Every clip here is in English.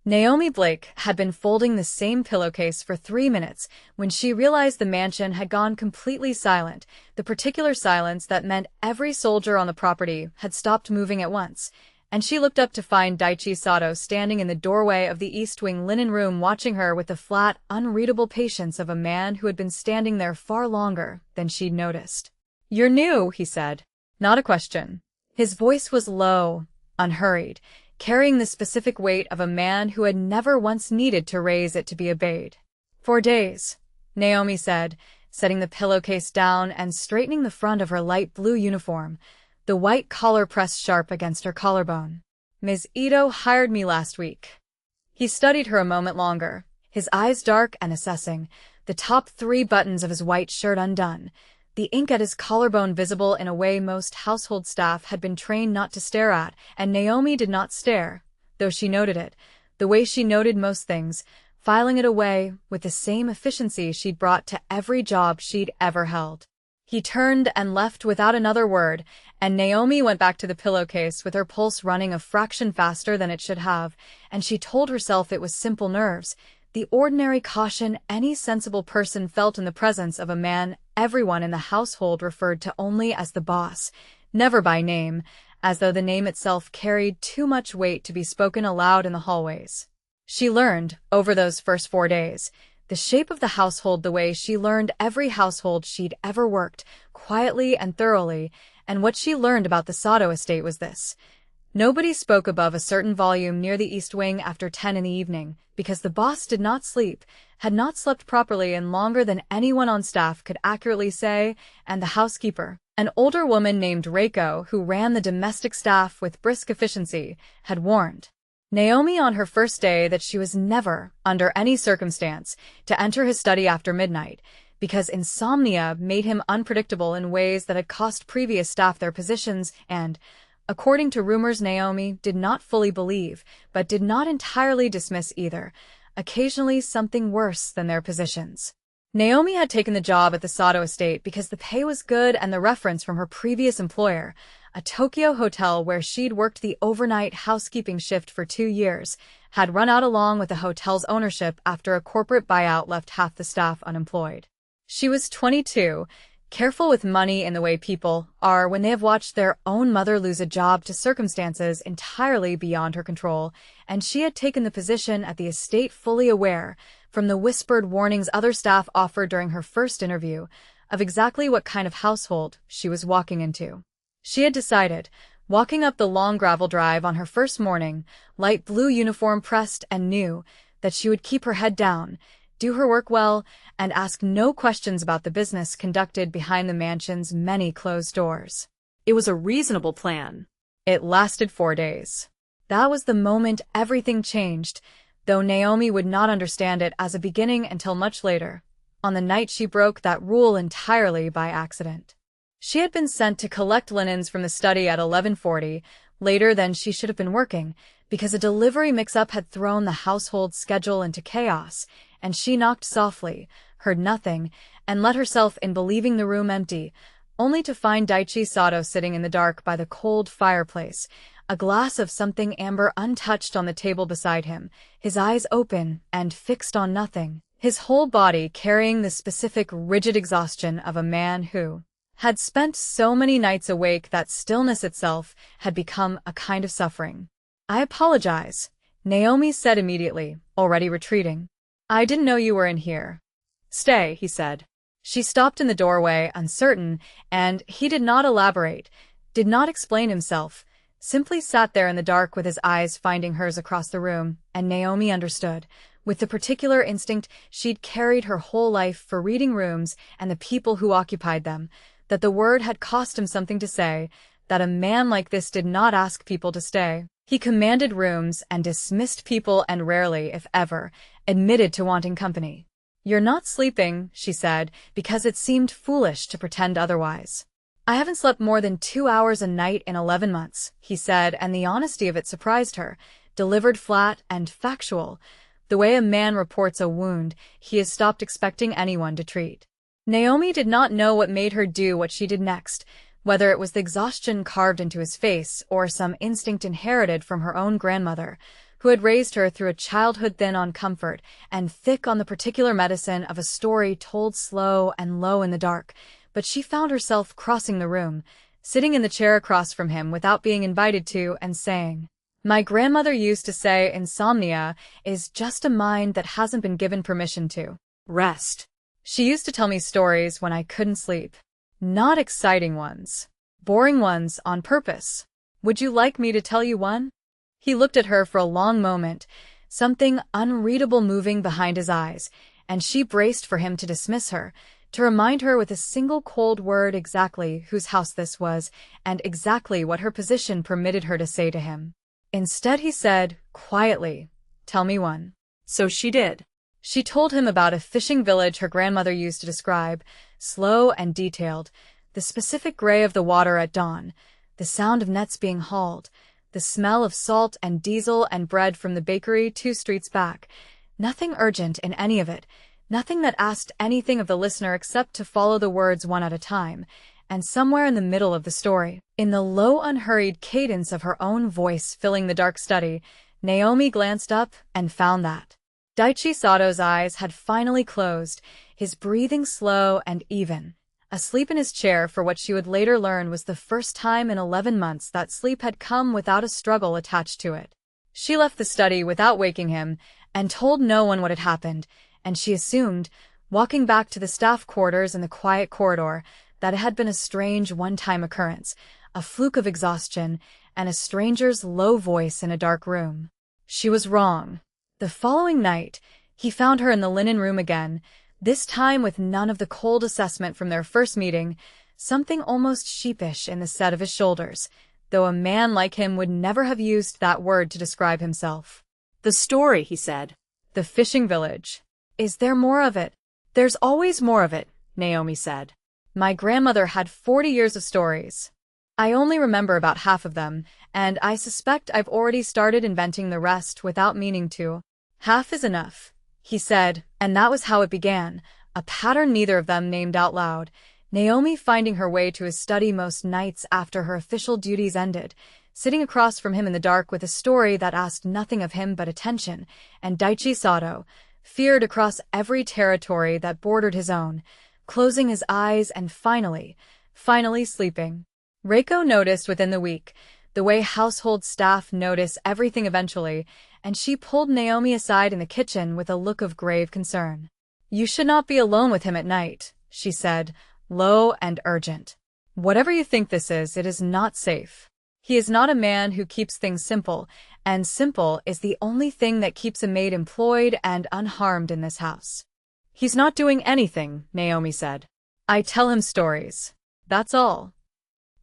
Naomi Blake had been folding the same pillowcase for 3 minutes when she realized the mansion had gone completely silent, the particular silence that meant every soldier on the property had stopped moving at once, and she looked up to find Daichi Sato standing in the doorway of the East Wing linen room watching her with the flat, unreadable patience of a man who had been standing there far longer than she'd noticed. "You're new," he said. Not a question. His voice was low, unhurried, carrying the specific weight of a man who had never once needed to raise it to be obeyed. "4 days," Naomi said, setting the pillowcase down and straightening the front of her light blue uniform, the white collar pressed sharp against her collarbone. "Ms. Ito hired me last week." He studied her a moment longer, his eyes dark and assessing, the top 3 buttons of his white shirt undone, the ink at his collarbone visible in a way most household staff had been trained not to stare at, and Naomi did not stare, though she noted it, the way she noted most things, filing it away with the same efficiency she'd brought to every job she'd ever held. He turned and left without another word, and Naomi went back to the pillowcase with her pulse running a fraction faster than it should have, and she told herself it was simple nerves, the ordinary caution any sensible person felt in the presence of a man everyone in the household referred to only as the boss, never by name, as though the name itself carried too much weight to be spoken aloud in the hallways. She learned, over those first 4 days, the shape of the household the way she learned every household she'd ever worked, quietly and thoroughly, and what she learned about the Sato estate was this. Nobody spoke above a certain volume near the East Wing after 10 in the evening, because the boss did not sleep, had not slept properly in longer than anyone on staff could accurately say, and the housekeeper, an older woman named Reiko who ran the domestic staff with brisk efficiency, had warned Naomi on her first day that she was never, under any circumstance, to enter his study after midnight, because insomnia made him unpredictable in ways that had cost previous staff their positions and, according to rumors Naomi did not fully believe, but did not entirely dismiss either, occasionally something worse than their positions. Naomi had taken the job at the Sato estate because the pay was good and the reference from her previous employer, a Tokyo hotel where she'd worked the overnight housekeeping shift for 2 years, had run out along with the hotel's ownership after a corporate buyout left half the staff unemployed. She was 22, careful with money in the way people are when they have watched their own mother lose a job to circumstances entirely beyond her control, and she had taken the position at the estate fully aware, from the whispered warnings other staff offered during her first interview, of exactly what kind of household she was walking into. She had decided, walking up the long gravel drive on her first morning, light blue uniform pressed and new, that she would keep her head down, do her work well, and ask no questions about the business conducted behind the mansion's many closed doors. It was a reasonable plan. It lasted 4 days. That was the moment everything changed, though Naomi would not understand it as a beginning until much later, on the night she broke that rule entirely by accident. She had been sent to collect linens from the study at 11:40, later than she should have been working, because a delivery mix-up had thrown the household schedule into chaos, and she knocked softly, heard nothing, and let herself in believing the room empty, only to find Daichi Sato sitting in the dark by the cold fireplace, a glass of something amber untouched on the table beside him, his eyes open and fixed on nothing, his whole body carrying the specific rigid exhaustion of a man who had spent so many nights awake that stillness itself had become a kind of suffering. "I apologize," Naomi said immediately, already retreating. "I didn't know you were in here." "Stay," he said. She stopped in the doorway, uncertain, and he did not elaborate, did not explain himself, simply sat there in the dark with his eyes finding hers across the room, and Naomi understood, with the particular instinct she'd carried her whole life for reading rooms and the people who occupied them, that the word had cost him something to say, that a man like this did not ask people to stay. He commanded rooms and dismissed people and rarely, if ever, admitted to wanting company. "You're not sleeping," she said, because it seemed foolish to pretend otherwise. "I haven't slept more than 2 hours a night in 11 months, he said, and the honesty of it surprised her, delivered flat and factual, the way a man reports a wound he has stopped expecting anyone to treat. Naomi did not know what made her do what she did next, whether it was the exhaustion carved into his face or some instinct inherited from her own grandmother, who had raised her through a childhood thin on comfort and thick on the particular medicine of a story told slow and low in the dark. But she found herself crossing the room, sitting in the chair across from him without being invited to, and saying, "My grandmother used to say insomnia is just a mind that hasn't been given permission to rest. She used to tell me stories when I couldn't sleep. Not exciting ones. Boring ones on purpose. Would you like me to tell you one?" He looked at her for a long moment, something unreadable moving behind his eyes, and she braced for him to dismiss her, to remind her with a single cold word exactly whose house this was and exactly what her position permitted her to say to him. Instead he said, quietly, "Tell me one." So she did. She told him about a fishing village her grandmother used to describe, slow and detailed, the specific gray of the water at dawn, the sound of nets being hauled, the smell of salt and diesel and bread from the bakery 2 streets back. Nothing urgent in any of it, nothing that asked anything of the listener except to follow the words one at a time. And somewhere in the middle of the story, in the low unhurried cadence of her own voice filling the dark study, Naomi glanced up and found that Daichi Sato's eyes had finally closed, his breathing slow and even, asleep in his chair for what she would later learn was the first time in 11 months that sleep had come without a struggle attached to it. She left the study without waking him and told no one what had happened, and she assumed, walking back to the staff quarters in the quiet corridor, that it had been a strange one-time occurrence, a fluke of exhaustion, and a stranger's low voice in a dark room. She was wrong. The following night, he found her in the linen room again, this time with none of the cold assessment from their first meeting, something almost sheepish in the set of his shoulders, though a man like him would never have used that word to describe himself. "The story," he said. "The fishing village. Is there more of it?" "There's always more of it," Naomi said. "My grandmother had 40 years of stories. I only remember about half of them, and I suspect I've already started inventing the rest without meaning to." "Half is enough," he said, and that was how it began, a pattern neither of them named out loud, Naomi finding her way to his study most nights after her official duties ended, sitting across from him in the dark with a story that asked nothing of him but attention, and Daichi Sato, feared across every territory that bordered his own, closing his eyes and finally sleeping. Reiko noticed within the week, the way household staff notice everything eventually, and she pulled Naomi aside in the kitchen with a look of grave concern. "You should not be alone with him at night," she said, low and urgent. "Whatever you think this is, it is not safe. He is not a man who keeps things simple, and simple is the only thing that keeps a maid employed and unharmed in this house." "He's not doing anything," Naomi said. "I tell him stories. That's all."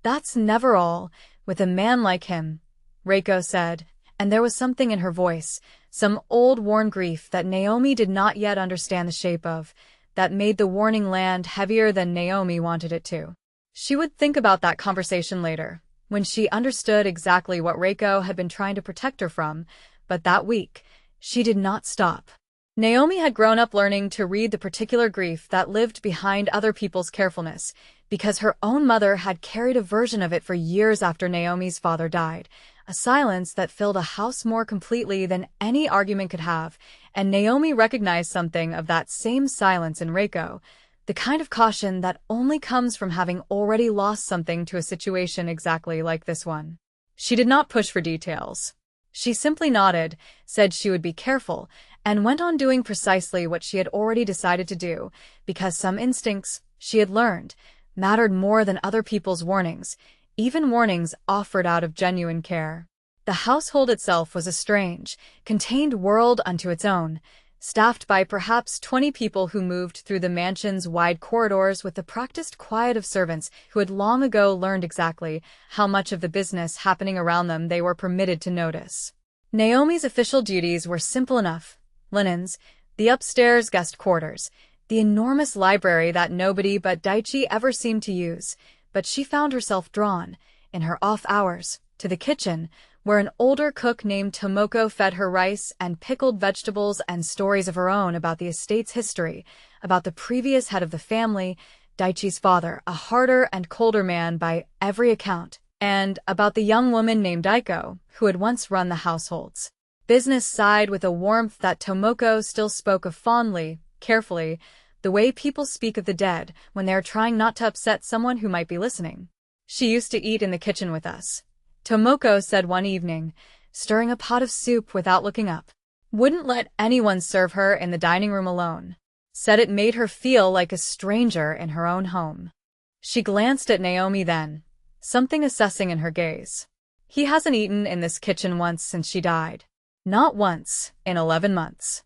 "That's never all, with a man like him," Reiko said, and there was something in her voice, some old worn grief that Naomi did not yet understand the shape of, that made the warning land heavier than Naomi wanted it to. She would think about that conversation later, when she understood exactly what Reiko had been trying to protect her from, but that week, she did not stop. Naomi had grown up learning to read the particular grief that lived behind other people's carefulness, because her own mother had carried a version of it for years after Naomi's father died, a silence that filled a house more completely than any argument could have, and Naomi recognized something of that same silence in Reiko, the kind of caution that only comes from having already lost something to a situation exactly like this one. She did not push for details. She simply nodded, said she would be careful, and went on doing precisely what she had already decided to do, because some instincts, she had learned, mattered more than other people's warnings, even warnings offered out of genuine care. The household itself was a strange, contained world unto its own, staffed by perhaps 20 people who moved through the mansion's wide corridors with the practiced quiet of servants who had long ago learned exactly how much of the business happening around them they were permitted to notice. Naomi's official duties were simple enough: linens, the upstairs guest quarters, the enormous library that nobody but Daichi ever seemed to use, but she found herself drawn, in her off hours, to the kitchen, where an older cook named Tomoko fed her rice and pickled vegetables and stories of her own about the estate's history, about the previous head of the family, Daichi's father, a harder and colder man by every account, and about the young woman named Aiko, who had once run the households. business sighed with a warmth that Tomoko still spoke of fondly, carefully, the way people speak of the dead when they are trying not to upset someone who might be listening. She used to eat in the kitchen with us, Tomoko said one evening, stirring a pot of soup without looking up. Wouldn't let anyone serve her in the dining room alone. Said it made her feel like a stranger in her own home. She glanced at Naomi then, something assessing in her gaze. He hasn't eaten in this kitchen once since she died. Not once, in 11 months.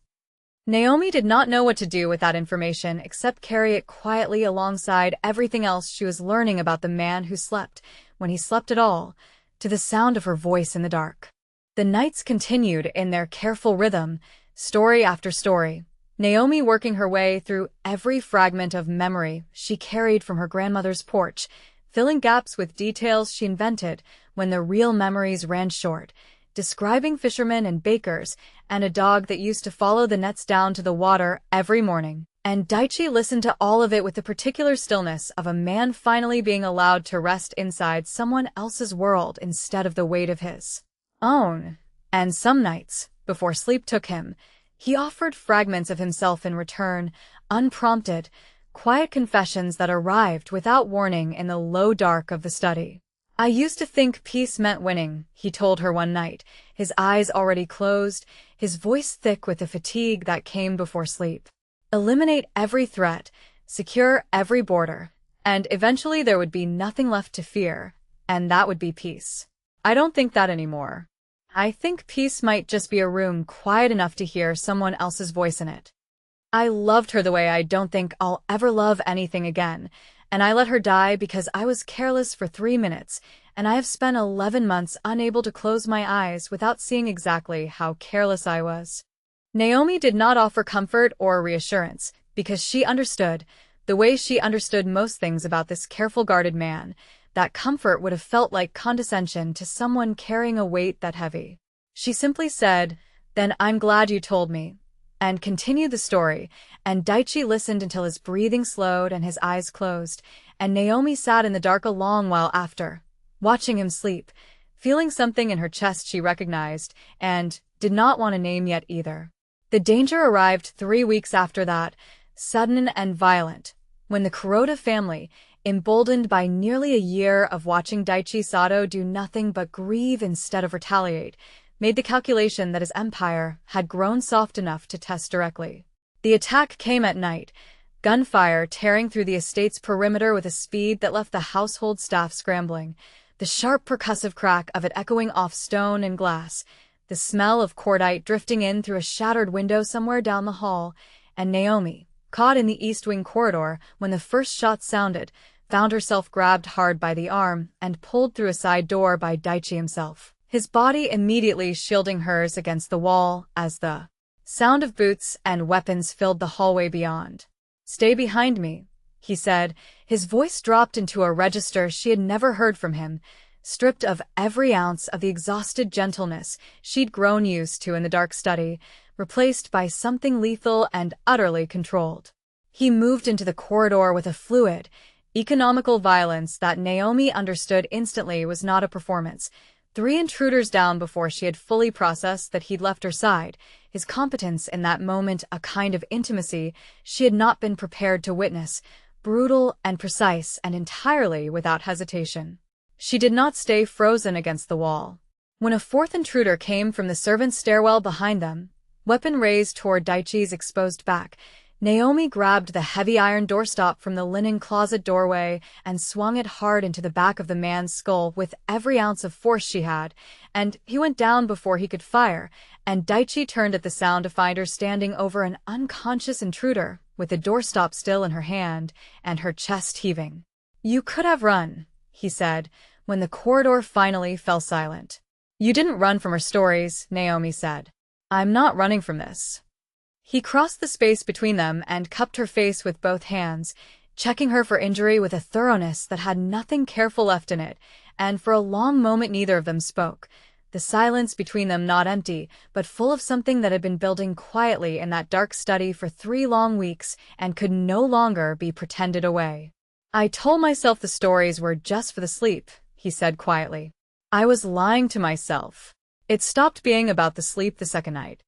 Naomi did not know what to do with that information except carry it quietly alongside everything else she was learning about the man who slept, when he slept at all, to the sound of her voice in the dark. The nights continued in their careful rhythm, story after story, Naomi working her way through every fragment of memory she carried from her grandmother's porch, filling gaps with details she invented when the real memories ran short, describing fishermen and bakers, and a dog that used to follow the nets down to the water every morning. And Daichi listened to all of it with the particular stillness of a man finally being allowed to rest inside someone else's world instead of the weight of his own. And some nights, before sleep took him, he offered fragments of himself in return, unprompted, quiet confessions that arrived without warning in the low dark of the study. I used to think peace meant winning, he told her one night, his eyes already closed, his voice thick with the fatigue that came before sleep. Eliminate every threat, secure every border, and eventually there would be nothing left to fear, and that would be peace. I don't think that anymore. I think peace might just be a room quiet enough to hear someone else's voice in it. I loved her the way I don't think I'll ever love anything again, and I let her die because I was careless for 3 minutes, and I have spent 11 months unable to close my eyes without seeing exactly how careless I was. Naomi did not offer comfort or reassurance, because she understood, the way she understood most things about this careful guarded man, that comfort would have felt like condescension to someone carrying a weight that heavy. She simply said, "Then I'm glad you told me," and continued the story, and Daichi listened until his breathing slowed and his eyes closed, and Naomi sat in the dark a long while after, watching him sleep, feeling something in her chest she recognized, and did not want to name yet either. The danger arrived 3 weeks after that, sudden and violent, when the Kuroda family, emboldened by nearly a year of watching Daichi Sato do nothing but grieve instead of retaliate, made the calculation that his empire had grown soft enough to test directly. The attack came at night, gunfire tearing through the estate's perimeter with a speed that left the household staff scrambling, the sharp percussive crack of it echoing off stone and glass, the smell of cordite drifting in through a shattered window somewhere down the hall, and Naomi, caught in the East Wing corridor when the first shot sounded, found herself grabbed hard by the arm and pulled through a side door by Daichi himself, his body immediately shielding hers against the wall as the sound of boots and weapons filled the hallway beyond. "Stay behind me," he said, his voice dropped into a register she had never heard from him, stripped of every ounce of the exhausted gentleness she'd grown used to in the dark study, replaced by something lethal and utterly controlled. He moved into the corridor with a fluid, economical violence that Naomi understood instantly was not a performance, 3 intruders down before she had fully processed that he'd left her side, his competence in that moment a kind of intimacy she had not been prepared to witness, brutal and precise and entirely without hesitation. She did not stay frozen against the wall. When a 4th intruder came from the servants' stairwell behind them, weapon raised toward Daichi's exposed back, Naomi grabbed the heavy iron doorstop from the linen closet doorway and swung it hard into the back of the man's skull with every ounce of force she had, and he went down before he could fire, and Daichi turned at the sound to find her standing over an unconscious intruder, with the doorstop still in her hand, and her chest heaving. "You could have run," he said, when the corridor finally fell silent. "You didn't run from her stories," Naomi said. "I'm not running from this." He crossed the space between them and cupped her face with both hands, checking her for injury with a thoroughness that had nothing careful left in it, and for a long moment neither of them spoke, the silence between them not empty, but full of something that had been building quietly in that dark study for 3 long weeks and could no longer be pretended away. "I told myself the stories were just for the sleep," he said quietly. "I was lying to myself." It stopped being about the sleep the second night.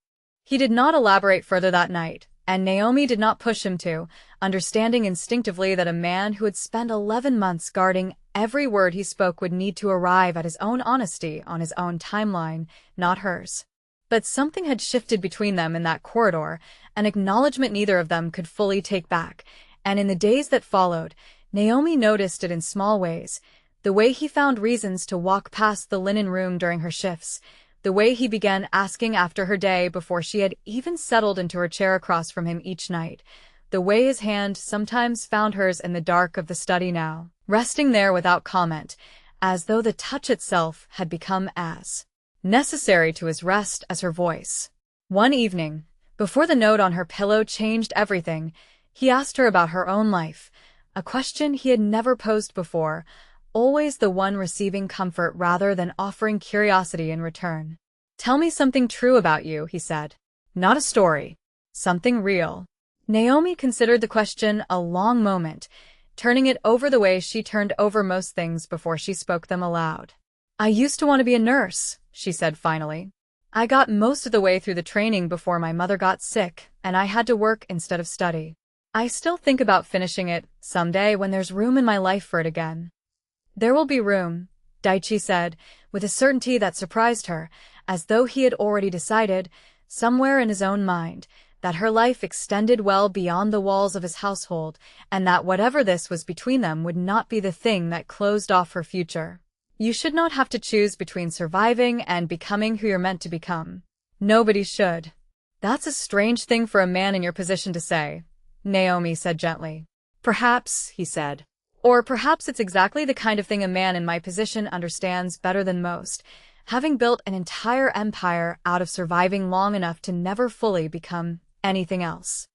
He did not elaborate further that night, and Naomi did not push him to, understanding instinctively that a man who had spent 11 months guarding every word he spoke would need to arrive at his own honesty on his own timeline, not hers. But something had shifted between them in that corridor, an acknowledgement neither of them could fully take back, and in the days that followed, Naomi noticed it in small ways. The way he found reasons to walk past the linen room during her shifts, the way he began asking after her day before she had even settled into her chair across from him each night, the way his hand sometimes found hers in the dark of the study now, resting there without comment, as though the touch itself had become as necessary to his rest as her voice. One evening, before the note on her pillow changed everything, he asked her about her own life, a question he had never posed before, always the one receiving comfort rather than offering curiosity in return. "Tell me something true about you," he said. "Not a story. Something real." Naomi considered the question a long moment, turning it over the way she turned over most things before she spoke them aloud. "I used to want to be a nurse," she said finally. "I got most of the way through the training before my mother got sick, and I had to work instead of study. I still think about finishing it someday when there's room in my life for it again." "There will be room," Daichi said, with a certainty that surprised her, as though he had already decided, somewhere in his own mind, that her life extended well beyond the walls of his household, and that whatever this was between them would not be the thing that closed off her future. "You should not have to choose between surviving and becoming who you're meant to become. Nobody should." "That's a strange thing for a man in your position to say," Naomi said gently. "Perhaps," he said. "Or perhaps it's exactly the kind of thing a man in my position understands better than most, having built an entire empire out of surviving long enough to never fully become anything else."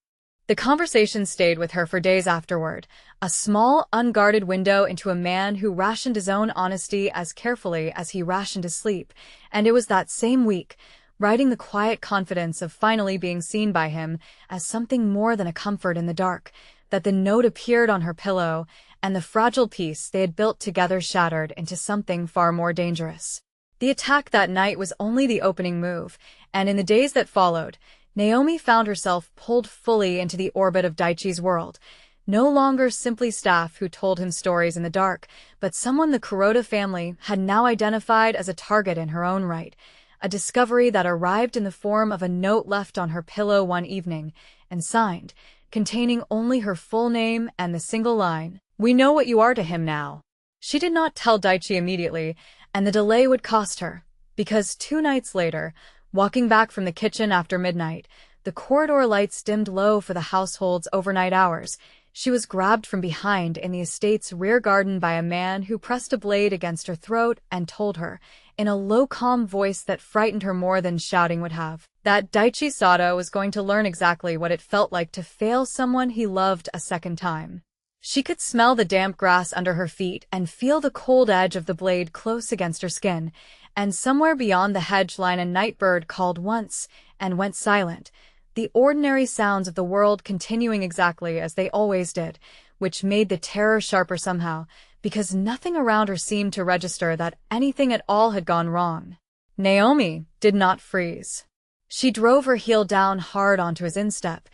The conversation stayed with her for days afterward, a small, unguarded window into a man who rationed his own honesty as carefully as he rationed his sleep, and it was that same week, writing the quiet confidence of finally being seen by him as something more than a comfort in the dark, that the note appeared on her pillow, and the fragile peace they had built together shattered into something far more dangerous. The attack that night was only the opening move, and in the days that followed, Naomi found herself pulled fully into the orbit of Daichi's world, no longer simply staff who told him stories in the dark, but someone the Kuroda family had now identified as a target in her own right, a discovery that arrived in the form of a note left on her pillow one evening, and signed, containing only her full name and the single line, "We know what you are to him now." She did not tell Daichi immediately, and the delay would cost her, because 2 nights later, walking back from the kitchen after midnight, the corridor lights dimmed low for the household's overnight hours, she was grabbed from behind in the estate's rear garden by a man who pressed a blade against her throat and told her, in a low calm voice that frightened her more than shouting would have, that Daichi Sato was going to learn exactly what it felt like to fail someone he loved a second time. She could smell the damp grass under her feet and feel the cold edge of the blade close against her skin, and somewhere beyond the hedge line a night bird called once and went silent, the ordinary sounds of the world continuing exactly as they always did, which made the terror sharper somehow, because nothing around her seemed to register that anything at all had gone wrong. Naomi did not freeze. She drove her heel down hard onto his instep,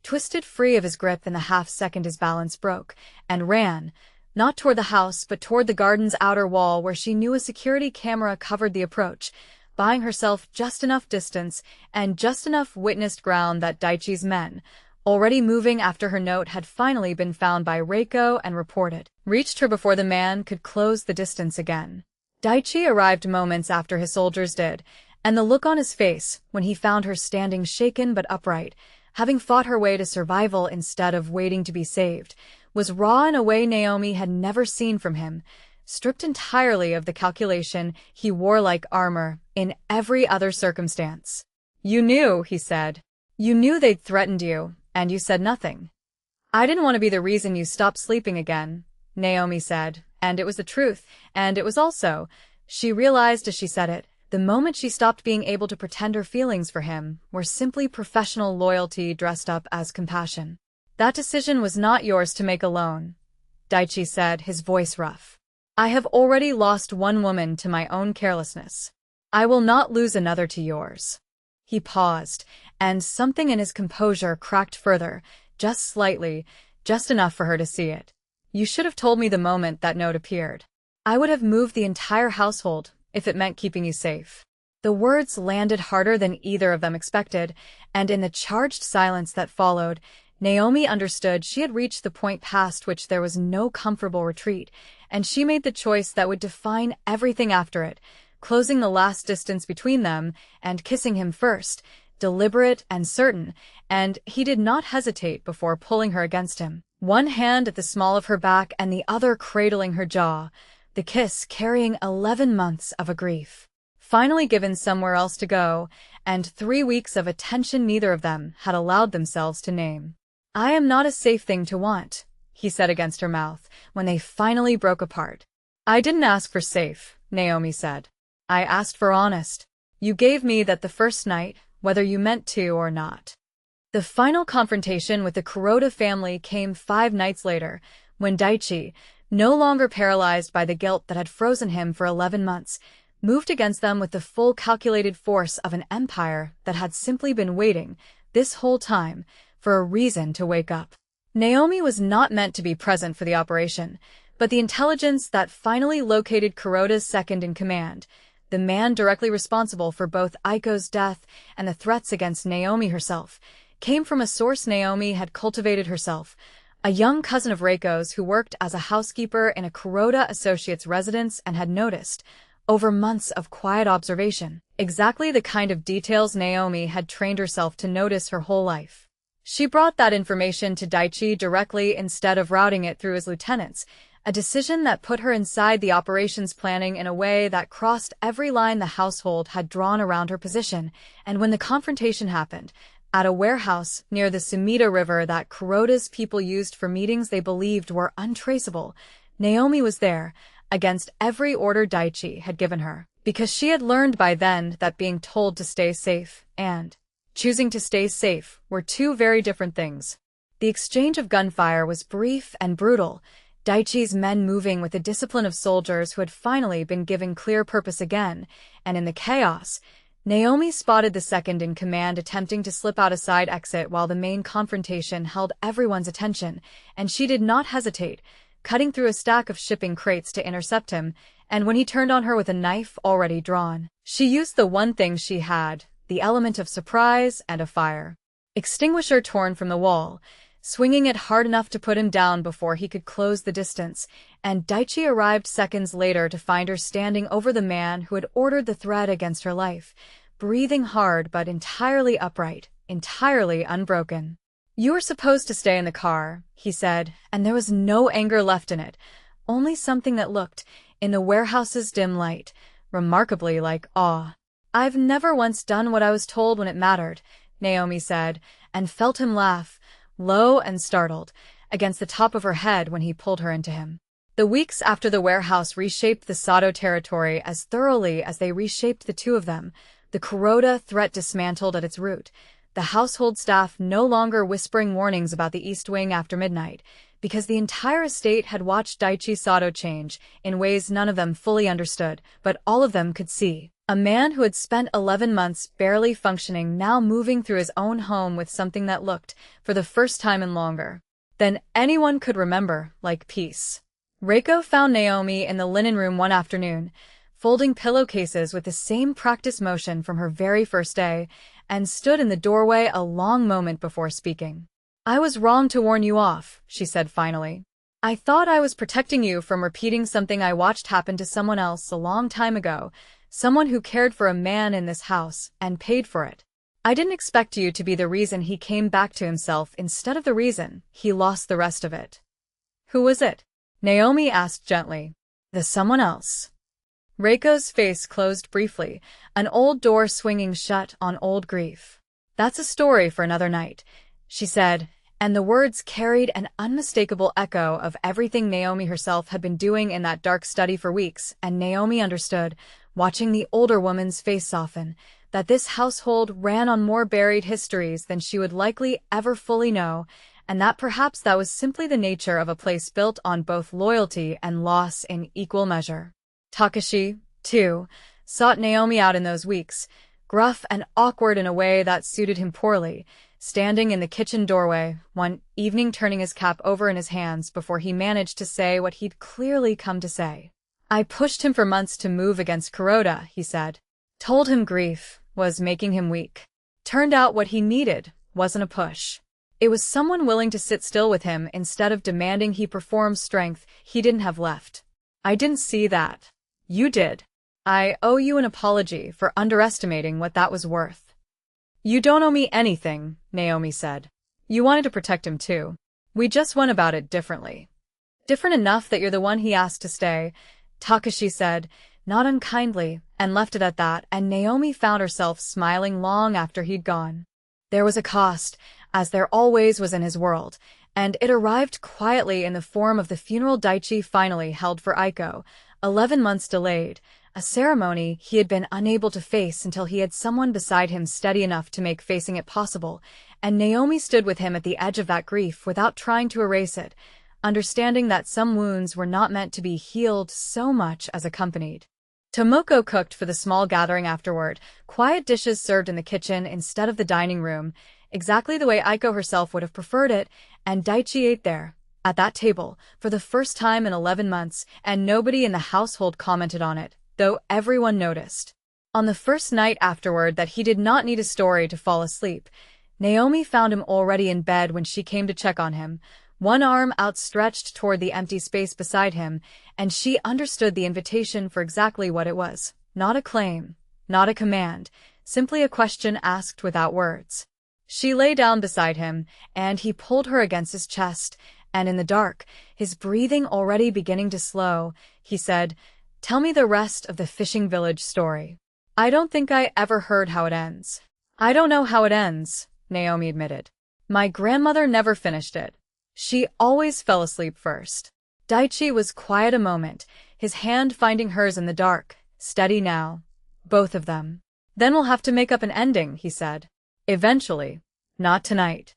twisted free of his grip in the half-second his balance broke, and ran, not toward the house but toward the garden's outer wall where she knew a security camera covered the approach, buying herself just enough distance and just enough witnessed ground that Daichi's men, already moving after her note had finally been found by Reiko and reported, reached her before the man could close the distance again. Daichi arrived moments after his soldiers did, and the look on his face when he found her standing shaken but upright, having fought her way to survival instead of waiting to be saved, was raw in a way Naomi had never seen from him, stripped entirely of the calculation he wore like armor in every other circumstance. "You knew," he said. "You knew they'd threatened you, and you said nothing." "I didn't want to be the reason you stopped sleeping again," Naomi said, and it was the truth, and it was also, she realized as she said it, the moment she stopped being able to pretend her feelings for him were simply professional loyalty dressed up as compassion. "That decision was not yours to make alone," Daichi said, his voice rough. "I have already lost one woman to my own carelessness." I will not lose another to yours. He paused, and something in his composure cracked further, just slightly, just enough for her to see it. You should have told me the moment that note appeared. I would have moved the entire household, if it meant keeping you safe. The words landed harder than either of them expected, and in the charged silence that followed, Naomi understood she had reached the point past which there was no comfortable retreat, and she made the choice that would define everything after it, closing the last distance between them and kissing him first, deliberate and certain, and he did not hesitate before pulling her against him, one hand at the small of her back and the other cradling her jaw, the kiss carrying 11 months of a grief. Finally given somewhere else to go, and 3 weeks of attention neither of them had allowed themselves to name. I am not a safe thing to want, he said against her mouth, when they finally broke apart. I didn't ask for safe, Naomi said. I asked for honest. You gave me that the first night, whether you meant to or not. The final confrontation with the Kuroda family came 5 nights later, when Daichi, no longer paralyzed by the guilt that had frozen him for 11 months, moved against them with the full calculated force of an empire that had simply been waiting, this whole time, for a reason to wake up. Naomi was not meant to be present for the operation, but the intelligence that finally located Kuroda's second-in-command, the man directly responsible for both Aiko's death and the threats against Naomi herself, came from a source Naomi had cultivated herself, a young cousin of Reiko's who worked as a housekeeper in a Kuroda associate's residence and had noticed, over months of quiet observation, exactly the kind of details Naomi had trained herself to notice her whole life. She brought that information to Daichi directly instead of routing it through his lieutenants, a decision that put her inside the operations planning in a way that crossed every line the household had drawn around her position, and when the confrontation happened, at a warehouse near the Sumida River that Kuroda's people used for meetings they believed were untraceable, Naomi was there, against every order Daichi had given her, because she had learned by then that being told to stay safe and choosing to stay safe were two very different things. The exchange of gunfire was brief and brutal, Daichi's men moving with the discipline of soldiers who had finally been given clear purpose again, and in the chaos, Naomi spotted the second-in-command attempting to slip out a side exit while the main confrontation held everyone's attention, and she did not hesitate, cutting through a stack of shipping crates to intercept him, and when he turned on her with a knife already drawn, she used the one thing she had, the element of surprise and a fire extinguisher torn from the wall, swinging it hard enough to put him down before he could close the distance, and Daichi arrived seconds later to find her standing over the man who had ordered the threat against her life, breathing hard but entirely upright, entirely unbroken. You were supposed to stay in the car, he said, and there was no anger left in it, only something that looked, in the warehouse's dim light, remarkably like awe. I've never once done what I was told when it mattered, Naomi said, and felt him laugh, low and startled, against the top of her head when he pulled her into him. The weeks after the warehouse reshaped the Sato territory as thoroughly as they reshaped the two of them, the Kuroda threat dismantled at its root, the household staff no longer whispering warnings about the East Wing after midnight, because the entire estate had watched Daichi Sato change in ways none of them fully understood, but all of them could see. A man who had spent 11 months barely functioning now moving through his own home with something that looked, for the first time in longer than anyone could remember, like peace. Reiko found Naomi in the linen room one afternoon, folding pillowcases with the same practice motion from her very first day, and stood in the doorway a long moment before speaking. I was wrong to warn you off, she said finally. I thought I was protecting you from repeating something I watched happen to someone else a long time ago, someone who cared for a man in this house and paid for it. I didn't expect you to be the reason he came back to himself instead of the reason he lost the rest of it. Who was it? Naomi asked gently. The someone else. Reiko's face closed briefly, an old door swinging shut on old grief. That's a story for another night, she said, and the words carried an unmistakable echo of everything Naomi herself had been doing in that dark study for weeks, and Naomi understood, watching the older woman's face soften, that this household ran on more buried histories than she would likely ever fully know, and that perhaps that was simply the nature of a place built on both loyalty and loss in equal measure. Takashi, too, sought Naomi out in those weeks, gruff and awkward in a way that suited him poorly, standing in the kitchen doorway, one evening turning his cap over in his hands before he managed to say what he'd clearly come to say. "I pushed him for months to move against Kuroda," he said. "Told him grief was making him weak. Turned out what he needed wasn't a push. It was someone willing to sit still with him instead of demanding he perform strength he didn't have left. I didn't see that. You did. I owe you an apology for underestimating what that was worth." "You don't owe me anything," Naomi said. "You wanted to protect him too. We just went about it differently." "Different enough that you're the one he asked to stay," Takashi said, not unkindly, and left it at that, and Naomi found herself smiling long after he'd gone. There was a cost, as there always was in his world, and it arrived quietly in the form of the funeral Daichi finally held for Aiko, 11 months delayed, a ceremony he had been unable to face until he had someone beside him steady enough to make facing it possible, and Naomi stood with him at the edge of that grief without trying to erase it, understanding that some wounds were not meant to be healed so much as accompanied. Tomoko cooked for the small gathering afterward, quiet dishes served in the kitchen instead of the dining room, exactly the way Aiko herself would have preferred it, and Daichi ate there, at that table, for the first time in 11 months, and nobody in the household commented on it, though everyone noticed. On the first night afterward that he did not need a story to fall asleep, Naomi found him already in bed when she came to check on him, one arm outstretched toward the empty space beside him, and she understood the invitation for exactly what it was. Not a claim, not a command, simply a question asked without words. She lay down beside him, and he pulled her against his chest, and in the dark, his breathing already beginning to slow, he said, "Tell me the rest of the fishing village story. I don't think I ever heard how it ends." "I don't know how it ends," Naomi admitted. "My grandmother never finished it. She always fell asleep first." Daichi was quiet a moment, his hand finding hers in the dark, steady now. "Both of them. Then we'll have to make up an ending," he said. "Eventually. Not tonight."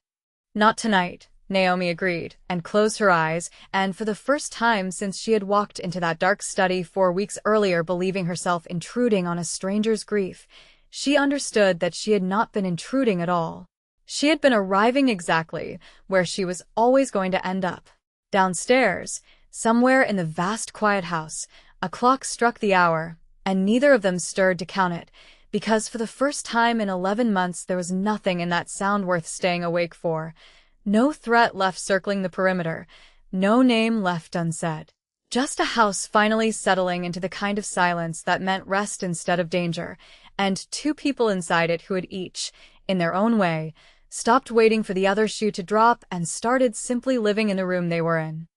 "Not tonight," Naomi agreed, and closed her eyes, and for the first time since she had walked into that dark study 4 weeks earlier believing herself intruding on a stranger's grief, she understood that she had not been intruding at all. She had been arriving exactly where she was always going to end up. Downstairs, somewhere in the vast quiet house, a clock struck the hour, and neither of them stirred to count it, because for the first time in 11 months there was nothing in that sound worth staying awake for. No threat left circling the perimeter, no name left unsaid. Just a house finally settling into the kind of silence that meant rest instead of danger, and 2 people inside it who had each, in their own way, stopped waiting for the other shoe to drop and started simply living in the room they were in.